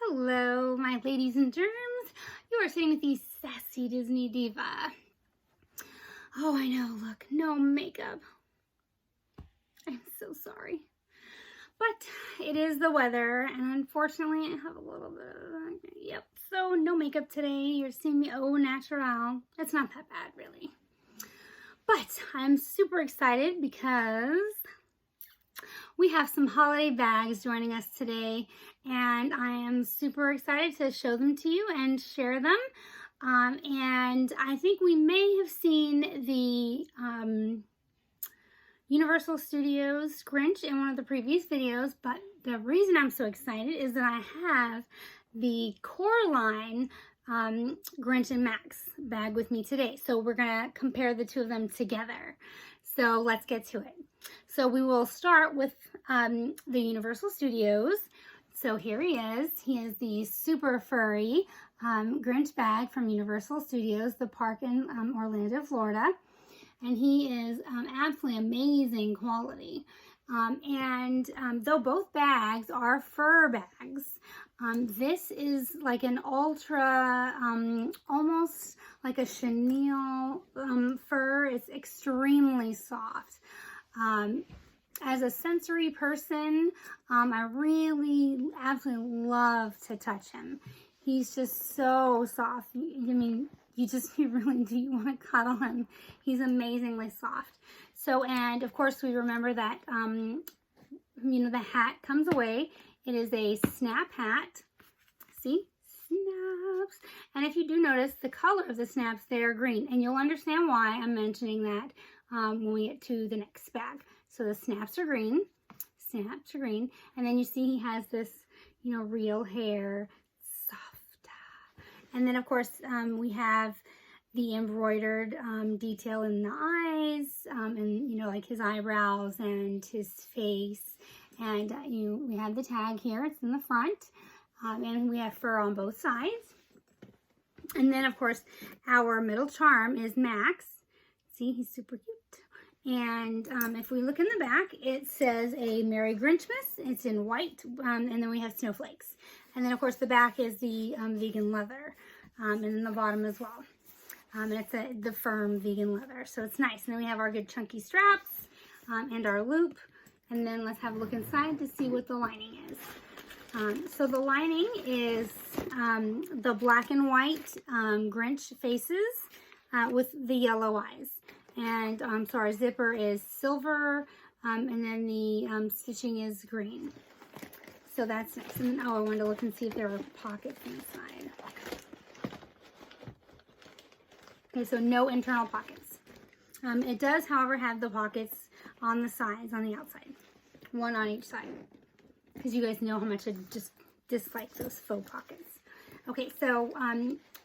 Hello, my ladies and germs. You are sitting with the sassy Disney diva. Oh, I know, look, no makeup. I'm so sorry. But it is the weather, and unfortunately I have a little bit of, so no makeup today. You're seeing me au natural. It's not that bad, really. But I'm super excited because we have some holiday bags joining us today, and I am super excited to show them to you and share them. And I think we may have seen the Universal Studios Grinch in one of the previous videos, but the reason I'm so excited is that I have the Coraline Grinch and Max bag with me today. So we're gonna compare the two of them together. So let's get to it. So we will start with the Universal Studios. So here he is. He is the super furry Grinch bag from Universal Studios, the park in Orlando, Florida. And he is absolutely amazing quality. Though both bags are fur bags, this is like an ultra, almost like a chenille fur. It's extremely soft. As a sensory person, I really absolutely love to touch him. He's just so soft. You really do. You want to cuddle him. He's amazingly soft. So, and of course we remember that, the hat comes away. It is a snap hat. See? Snaps. And if you do notice, the color of the snaps, they are green. And you'll understand why I'm mentioning that when we get to the next bag. So the snaps are green. Snaps are green. And then you see he has this, real hair. And then, of course, we have the embroidered detail in the eyes, and, like his eyebrows and his face. And we have the tag here. It's in the front. And we have fur on both sides. And then, of course, our middle charm is Max. See, he's super cute. And if we look in the back, it says a Merry Grinchmas. It's in white. And then we have snowflakes. And then, of course, the back is the vegan leather. And then the bottom as well. And it's the firm vegan leather. So it's nice. And then we have our good chunky straps and our loop. And then let's have a look inside to see what the lining is. So the lining is the black and white Grinch faces with the yellow eyes. And so our zipper is silver. And then the stitching is green. So that's nice. And I wanted to look and see if there were pockets inside. Okay, so no internal pockets. It does, however, have the pockets on the sides, on the outside. One on each side. Because you guys know how much I just dislike those faux pockets. Okay, so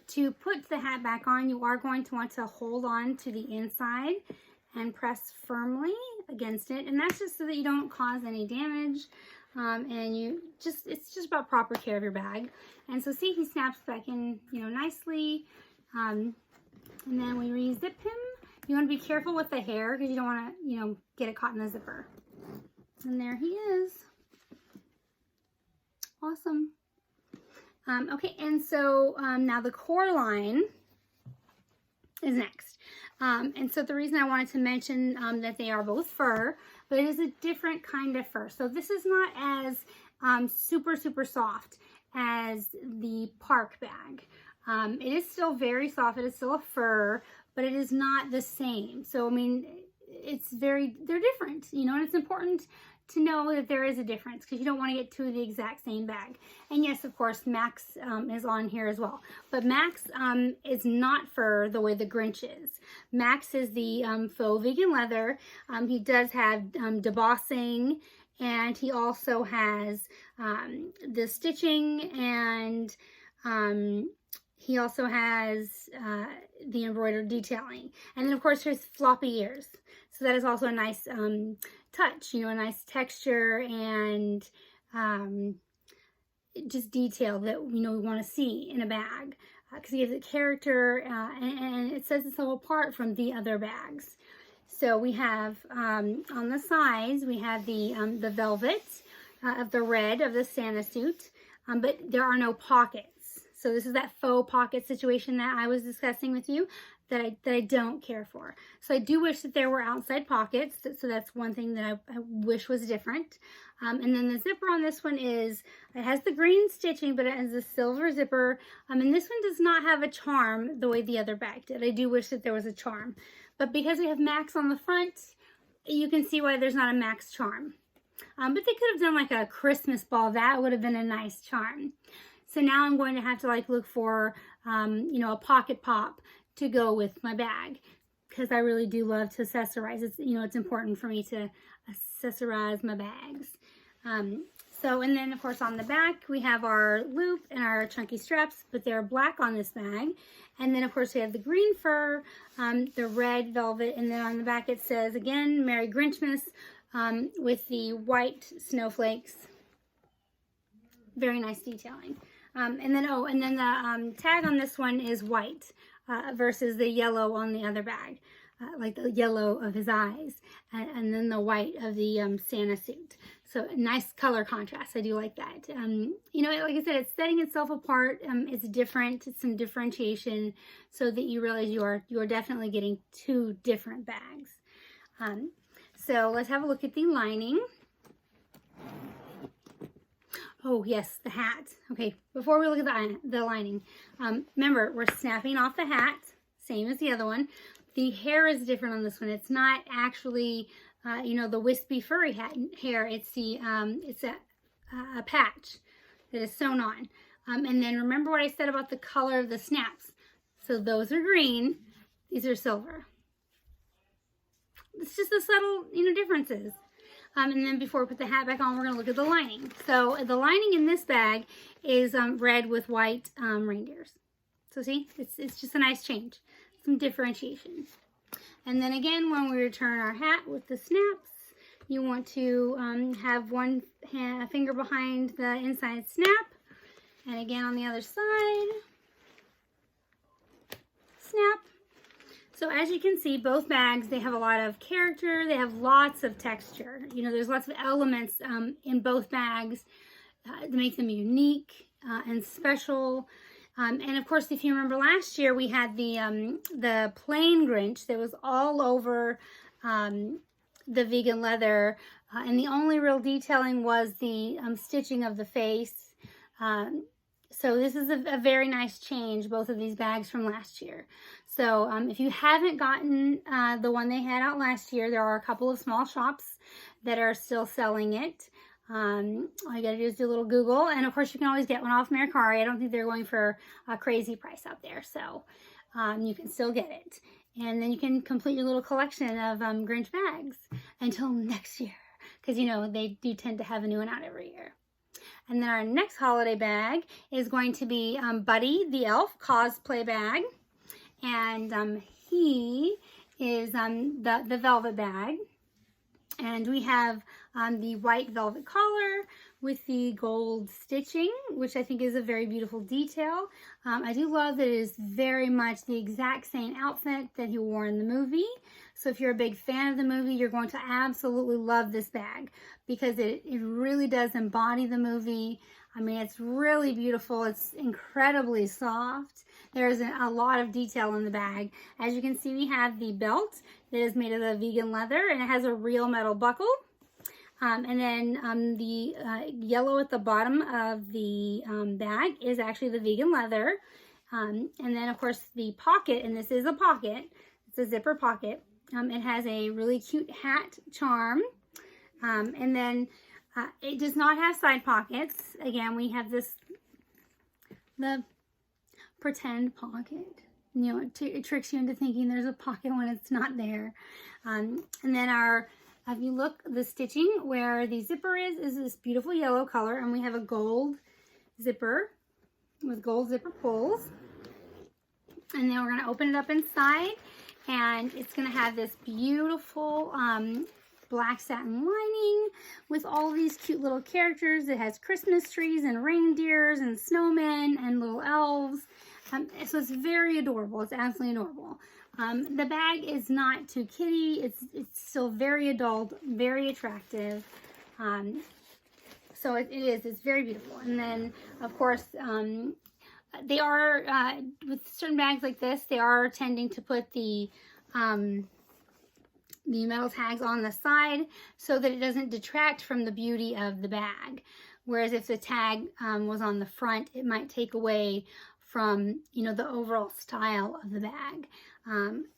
to put the hat back on, you are going to want to hold on to the inside and press firmly against it. And that's just so that you don't cause any damage. And it's just about proper care of your bag. And so see, he snaps back in, nicely. And then we re-zip him. You want to be careful with the hair because you don't want to, get it caught in the zipper. And there he is. Awesome. Okay, and so now the Coraline is next. And so the reason I wanted to mention that they are both fur, but it is a different kind of fur. So this is not as super, super soft as the park bag. It is still very soft. It is still a fur, but it is not the same. So, they're different, and it's important to know that there is a difference because you don't want to get two of the exact same bag. And yes, of course, Max is on here as well. But Max is not fur the way the Grinch is. Max is the faux vegan leather. He does have debossing, and he also has the stitching, and he also has the embroidered detailing. And then, of course, there's floppy ears. So that is also a nice touch, a nice texture and just detail that, we want to see in a bag. Because it gives it character and it sets itself apart from the other bags. So we have, on the sides, we have the velvet of the red of the Santa suit. but there are no pockets. So this is that faux pocket situation that I was discussing with you that I don't care for. So I do wish that there were outside pockets. So that's one thing that I wish was different. And then the zipper on this one it has the green stitching, but it has a silver zipper. And this one does not have a charm the way the other bag did. I do wish that there was a charm. But because we have Max on the front, you can see why there's not a Max charm. But they could have done like a Christmas ball. That would have been a nice charm. So now I'm going to have to like look for, a pocket pop to go with my bag, because I really do love to accessorize. It's important for me to accessorize my bags. And then of course on the back we have our loop and our chunky straps, but they're black on this bag. And then of course we have the green fur, the red velvet, and then on the back it says again, Merry Grinchmas, with the white snowflakes. Very nice detailing. And then the tag on this one is white versus the yellow on the other bag, like the yellow of his eyes, and then the white of the Santa suit. So nice color contrast. I do like that. Like I said, it's setting itself apart. It's different. It's some differentiation, so that you realize you are definitely getting two different bags. So let's have a look at the lining. Oh yes, the hat. Okay, before we look at the lining, remember we're snapping off the hat, same as the other one. The hair is different on this one. It's not actually, the wispy furry hair. It's a patch that is sewn on. And then remember what I said about the color of the snaps. So those are green. These are silver. It's just the subtle, differences. And then before we put the hat back on, we're going to look at the lining. So the lining in this bag is red with white reindeers. So see, it's just a nice change, some differentiation. And then again, when we return our hat with the snaps, you want to have one finger behind the inside snap. And again on the other side, snap. So as you can see, both bags, they have a lot of character. They have lots of texture. There's lots of elements in both bags that make them unique and special. And of course, if you remember last year, we had the plain Grinch that was all over the vegan leather. And the only real detailing was the stitching of the face. So this is a very nice change, both of these bags from last year. So if you haven't gotten the one they had out last year, there are a couple of small shops that are still selling it. All you gotta do is do a little Google, and of course you can always get one off Mercari. I don't think they're going for a crazy price out there, so you can still get it. And then you can complete your little collection of Grinch bags until next year, because they do tend to have a new one out every year. And then our next holiday bag is going to be Buddy the Elf cosplay bag. And he is the velvet bag. And we have the white velvet collar with the gold stitching, which I think is a very beautiful detail. I do love that it is very much the exact same outfit that he wore in the movie. So if you're a big fan of the movie, you're going to absolutely love this bag, because it really does embody the movie. I mean, it's really beautiful. It's incredibly soft. There's a lot of detail in the bag. As you can see, we have the belt that is made of the vegan leather, and it has a real metal buckle. And then the yellow at the bottom of the bag is actually the vegan leather. And then, of course, the pocket, and this is a pocket. It's a zipper pocket. It has a really cute hat charm. And then it does not have side pockets. Again, we have the pretend pocket. It tricks you into thinking there's a pocket when it's not there. And then if you look, the stitching where the zipper is this beautiful yellow color, and we have a gold zipper with gold zipper pulls. And then we're going to open it up inside, and it's going to have this beautiful black satin lining with all these cute little characters. It has Christmas trees and reindeers and snowmen and little elves. So it's very adorable. It's absolutely adorable. The bag is not too kiddie. It's still very adult, very attractive. So it's very beautiful. And then, of course, they are, with certain bags like this, they are tending to put the metal tags on the side so that it doesn't detract from the beauty of the bag. Whereas if the tag was on the front, it might take away from, you know, the overall style of the bag.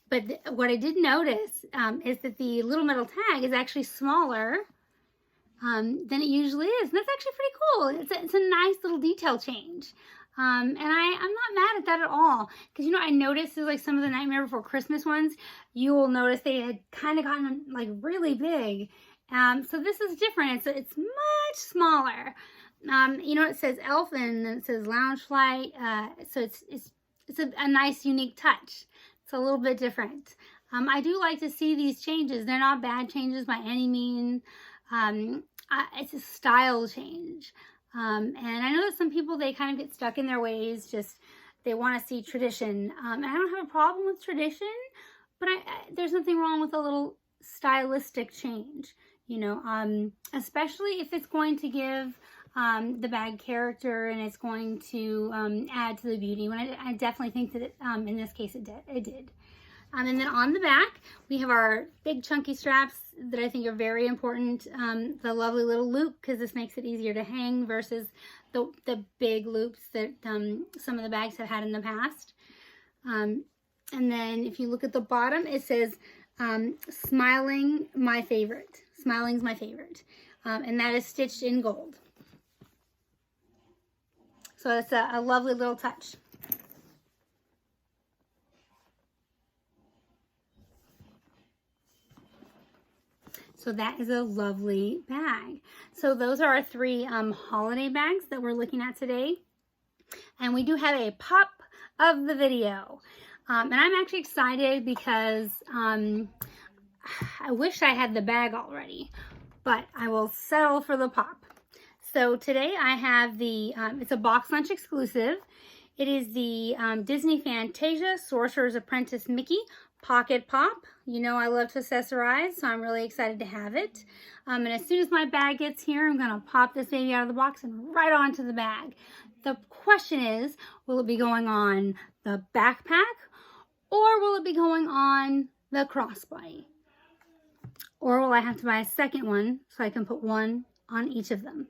But what I did notice is that the little metal tag is actually smaller than it usually is. And that's actually pretty cool. It's a nice little detail change. And I'm not mad at that at all. Because, you know, I noticed like some of the Nightmare Before Christmas ones, you will notice they had kind of gotten like really big. So this is different. It's much smaller. You know, it says Elf and then it says Loungefly. So it's a nice, unique touch. It's a little bit different. I do like to see these changes. They're not bad changes by any means. It's a style change. And I know that some people, they kind of get stuck in their ways, just they want to see tradition. And I don't have a problem with tradition, but there's nothing wrong with a little stylistic change, you know, especially if it's going to give the bag character and it's going to add to the beauty. When I definitely think that in this case it did. And then on the back, we have our big chunky straps that I think are very important. The lovely little loop, because this makes it easier to hang versus the big loops that some of the bags have had in the past. And then if you look at the bottom, it says, smiling my favorite. Smiling's my favorite. And that is stitched in gold. So it's a lovely little touch. So that is a lovely bag. So those are our three holiday bags that we're looking at today. And we do have a pop of the video. And I'm actually excited because I wish I had the bag already, but I will settle for the pop. So today I have the, it's a box lunch exclusive. It is the Disney Fantasia Sorcerer's Apprentice Mickey Pocket Pop. You know I love to accessorize, so I'm really excited to have it. And as soon as my bag gets here, I'm going to pop this baby out of the box and right onto the bag. The question is, will it be going on the backpack or will it be going on the crossbody? Or will I have to buy a second one so I can put one on each of them?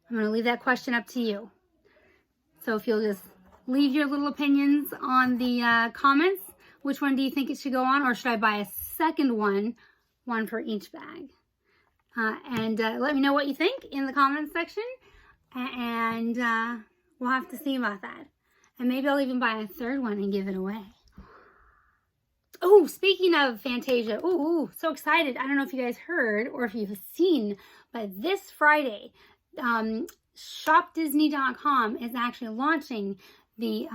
I'm going to leave that question up to you. So if you'll just leave your little opinions on the comments. Which one do you think it should go on? Or should I buy a second one for each bag? And let me know what you think in the comments section. And we'll have to see about that. And maybe I'll even buy a third one and give it away. Oh, speaking of Fantasia. Ooh, so excited. I don't know if you guys heard or if you've seen, but this Friday, shopdisney.com is actually launching the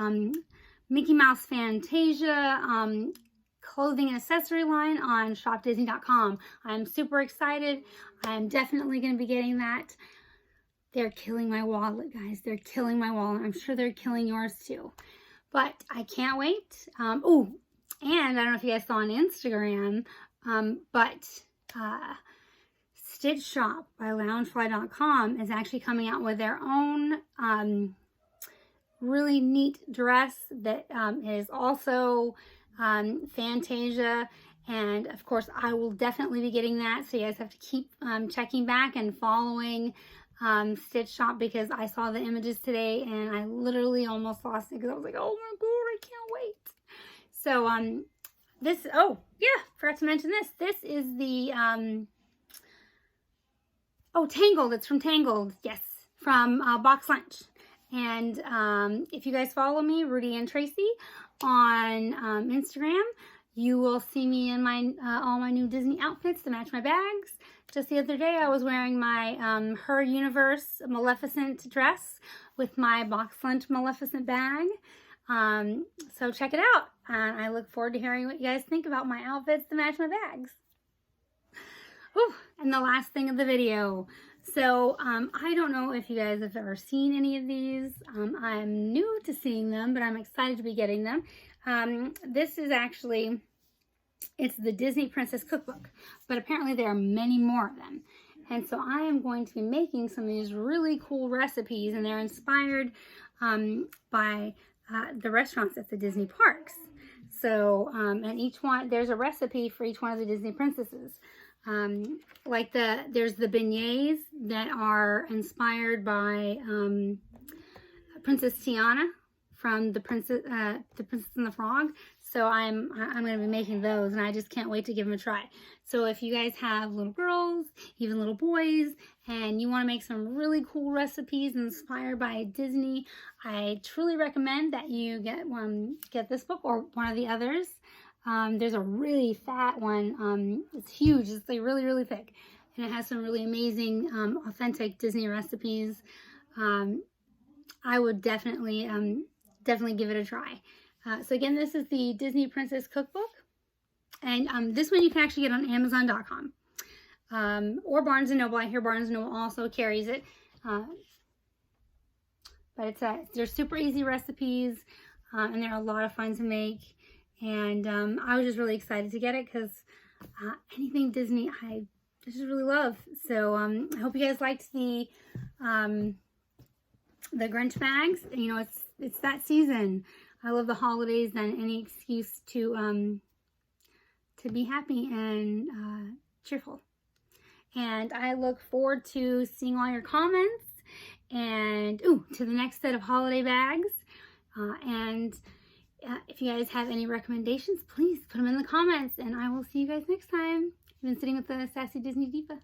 Mickey Mouse Fantasia clothing and accessory line on shopdisney.com. I'm super excited. I'm definitely going to be getting that. They're killing my wallet, guys. They're killing my wallet. I'm sure they're killing yours too. But I can't wait. Oh, and I don't know if you guys saw on Instagram, but Stitch Shop by Loungefly.com is actually coming out with their own really neat dress that is also Fantasia. And of course, I will definitely be getting that. So you guys have to keep checking back and following Stitch Shop, because I saw the images today and I literally almost lost it because I was like, oh my God, I can't wait. So this, oh yeah, forgot to mention this. This is the, oh, Tangled. It's from Tangled. Yes, from Box Lunch. And if you guys follow me, Rudy and Tracy, on Instagram, you will see me in my all my new Disney outfits to match my bags. Just the other day, I was wearing my Her Universe Maleficent dress with my Box Lunch Maleficent bag. So check it out. I look forward to hearing what you guys think about my outfits to match my bags. Whew. And the last thing of the video. So I don't know if you guys have ever seen any of these. I'm new to seeing them, but I'm excited to be getting them. This is actually, it's the Disney Princess Cookbook, but apparently there are many more of them. And so I am going to be making some of these really cool recipes, and they're inspired by the restaurants at the Disney parks. So, and each one, there's a recipe for each one of the Disney princesses. There's the beignets that are inspired by Princess Tiana from the Princess and the Frog. So I'm going to be making those, and I just can't wait to give them a try. So if you guys have little girls, even little boys, and you want to make some really cool recipes inspired by Disney, I truly recommend that you get this book or one of the others. There's a really fat one. It's huge. It's like really, really thick, and it has some really amazing, authentic Disney recipes. I would definitely give it a try. So again, this is the Disney Princess Cookbook, and this one you can actually get on Amazon.com or Barnes & Noble. I hear Barnes & Noble also carries it, but they're super easy recipes, and they're a lot of fun to make. And I was just really excited to get it because anything Disney I just really love. So I hope you guys liked the Grinch bags. You know, it's that season. I love the holidays and any excuse to be happy and cheerful. And I look forward to seeing all your comments and to the next set of holiday bags. If you guys have any recommendations, please put them in the comments, and I will see you guys next time. I've been sitting with the Sassy Disney Diva.